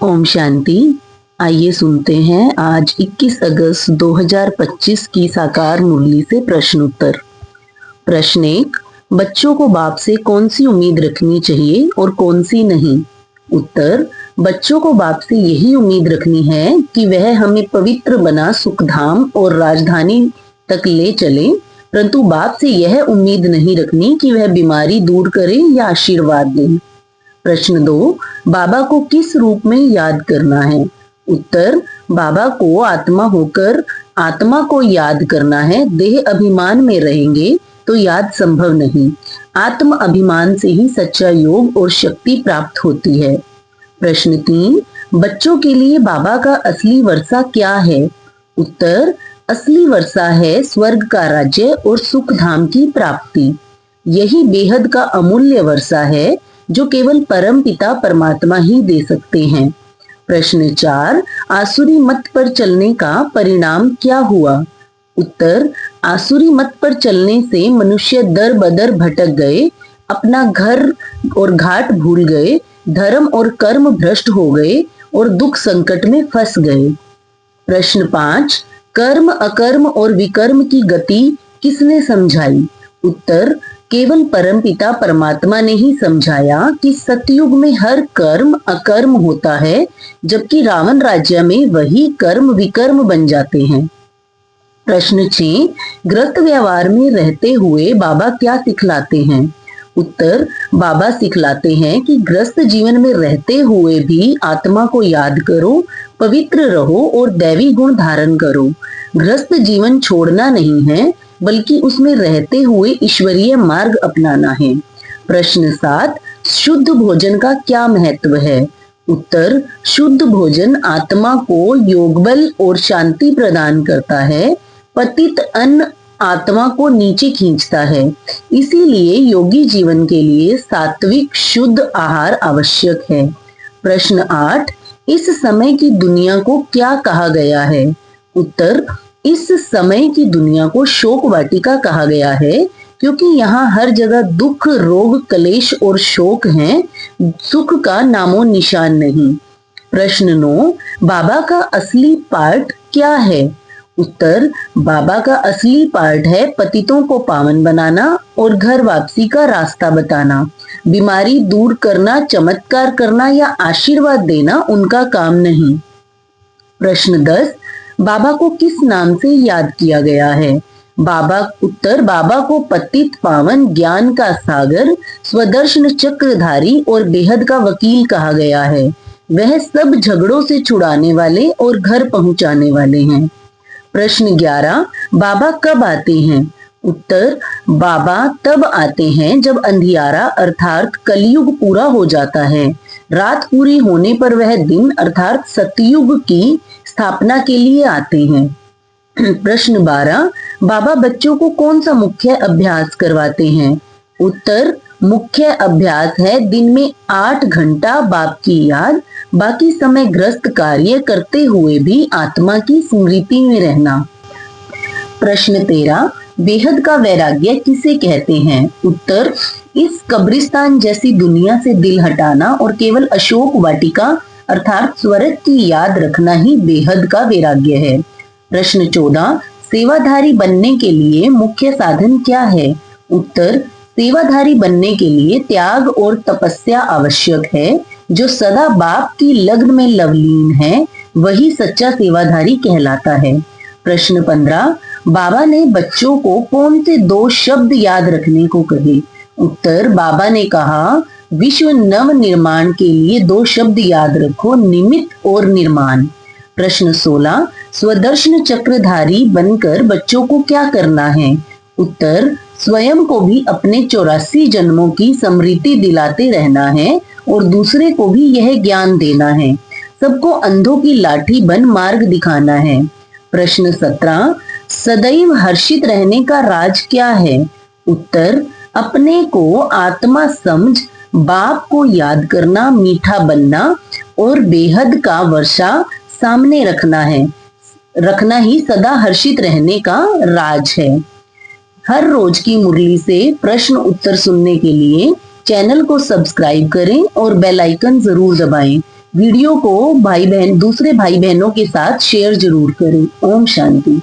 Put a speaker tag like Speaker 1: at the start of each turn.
Speaker 1: ओम शांति। आइए सुनते हैं आज 21 अगस्त 2025 की साकार मुरली से प्रश्न उत्तर। प्रश्न 1, बच्चों को बाप से कौन सी उम्मीद रखनी चाहिए और कौन सी नहीं। उत्तर, बच्चों को बाप से यही उम्मीद रखनी है कि वह हमें पवित्र बना सुखधाम और राजधानी तक ले चले, परंतु बाप से यह उम्मीद नहीं रखनी कि वह बीमारी दूर करे या आशीर्वाद दे। प्रश्न 2, बाबा को किस रूप में याद करना है। उत्तर, बाबा को आत्मा होकर आत्मा को याद करना है। देह अभिमान में रहेंगे तो याद संभव नहीं। आत्म अभिमान से ही सच्चा योग और शक्ति प्राप्त होती है। प्रश्न 3, बच्चों के लिए बाबा का असली वर्षा क्या है। उत्तर, असली वर्षा है स्वर्ग का राज्य और सुख धाम की प्राप्ति। यही बेहद का अमूल्य वर्षा है जो केवल परम पिता परमात्मा ही दे सकते हैं। प्रश्न 4, आसुरी मत पर चलने का परिणाम क्या हुआ। उत्तर, आसुरी मत पर चलने से मनुष्य दर बदर भटक गए, अपना घर और घाट भूल गए, धर्म और कर्म भ्रष्ट हो गए और दुख संकट में फंस गए। प्रश्न 5, कर्म अकर्म और विकर्म की गति किसने समझाई। उत्तर, केवल परमपिता परमात्मा ने ही समझाया कि सतयुग में हर कर्म अकर्म होता है, जबकि रावण राज्य में वही कर्म विकर्म बन जाते हैं। प्रश्न 6, ग्रस्त व्यवहार में रहते हुए बाबा क्या सिखलाते हैं। उत्तर, बाबा सिखलाते हैं कि ग्रस्त जीवन में रहते हुए भी आत्मा को याद करो, पवित्र रहो और दैवी गुण धारण करो। ग्रस्त जीवन छोड़ना नहीं है, बल्कि उसमें रहते हुए ईश्वरीय मार्ग अपनाना है। प्रश्न 7, शुद्ध भोजन का क्या महत्व है। उत्तर, शुद्ध भोजन आत्मा को योग बल और शांति प्रदान करता है। पतित अन्न आत्मा को नीचे खींचता है, इसीलिए योगी जीवन के लिए सात्विक शुद्ध आहार आवश्यक है। प्रश्न 8, इस समय की दुनिया को क्या कहा गया है। उत्तर, इस समय की दुनिया को शोक वाटिका कहा गया है, क्योंकि यहाँ हर जगह दुख, रोग, क्लेश और शोक हैं, सुख का नामो निशान नहीं। प्रश्न 9, बाबा का असली पाठ क्या है। उत्तर, बाबा का असली पाठ है पतितों को पावन बनाना और घर वापसी का रास्ता बताना। बीमारी दूर करना, चमत्कार करना या आशीर्वाद देना उनका काम नहीं। प्रश्न 10, बाबा को किस नाम से याद किया गया है। उत्तर, बाबा को पतित पावन, ज्ञान का सागर, स्वदर्शन चक्रधारी और बेहद का वकील कहा गया है। वह सब झगड़ों से छुड़ाने वाले और घर पहुंचाने वाले हैं। प्रश्न 11, बाबा कब आते हैं। उत्तर, बाबा तब आते हैं जब अंधियारा अर्थात कलयुग पूरा हो जाता है। रात पूरी होने पर वह दिन अर्थात सतयुग की स्थापना के लिए आते हैं। प्रश्न 12, बाबा बच्चों को कौन सा मुख्य अभ्यास करवाते हैं। उत्तर, मुख्य अभ्यास है दिन में 8 घंटा बाप की याद, बाकी समय ग्रस्त कार्य करते हुए भी आत्मा की स्मृति में रहना। प्रश्न 13, बेहद का वैराग्य किसे कहते हैं। उत्तर, इस कब्रिस्तान जैसी दुनिया से दिल हटाना और केवल अशोक वाटिका अर्थात स्वर्ग की याद रखना ही बेहद का वैराग्य है। प्रश्न 14, सेवाधारी बनने के लिए मुख्य साधन क्या है। उत्तर, सेवाधारी बनने के लिए त्याग और तपस्या आवश्यक है। जो सदा बाप की लग्न में लवलीन है, वही सच्चा सेवाधारी कहलाता है। प्रश्न 15, बाबा ने बच्चों को कौन से 2 शब्द याद रखने को कहे। उत्तर, बाबा ने कहा, विश्व नव निर्माण के लिए 2 शब्द याद रखो, निमित्त और निर्माण। प्रश्न 16, स्वदर्शन चक्रधारी बनकर बच्चों को क्या करना है। उत्तर, स्वयं को भी अपने 84 जन्मों की स्मृति दिलाते रहना है और दूसरे को भी यह ज्ञान देना है। सबको अंधों की लाठी बन मार्ग दिखाना है। प्रश्न 17, सदैव हर्षित रहने का राज क्या है। उत्तर, अपने को आत्मा समझ बाप को याद करना, मीठा बनना और बेहद का वर्षा सामने रखना ही सदा हर्षित रहने का राज है। हर रोज की मुरली से प्रश्न उत्तर सुनने के लिए चैनल को सब्सक्राइब करें और बेल आइकन जरूर दबाएं। वीडियो को दूसरे भाई बहनों के साथ शेयर जरूर करें। ओम शांति।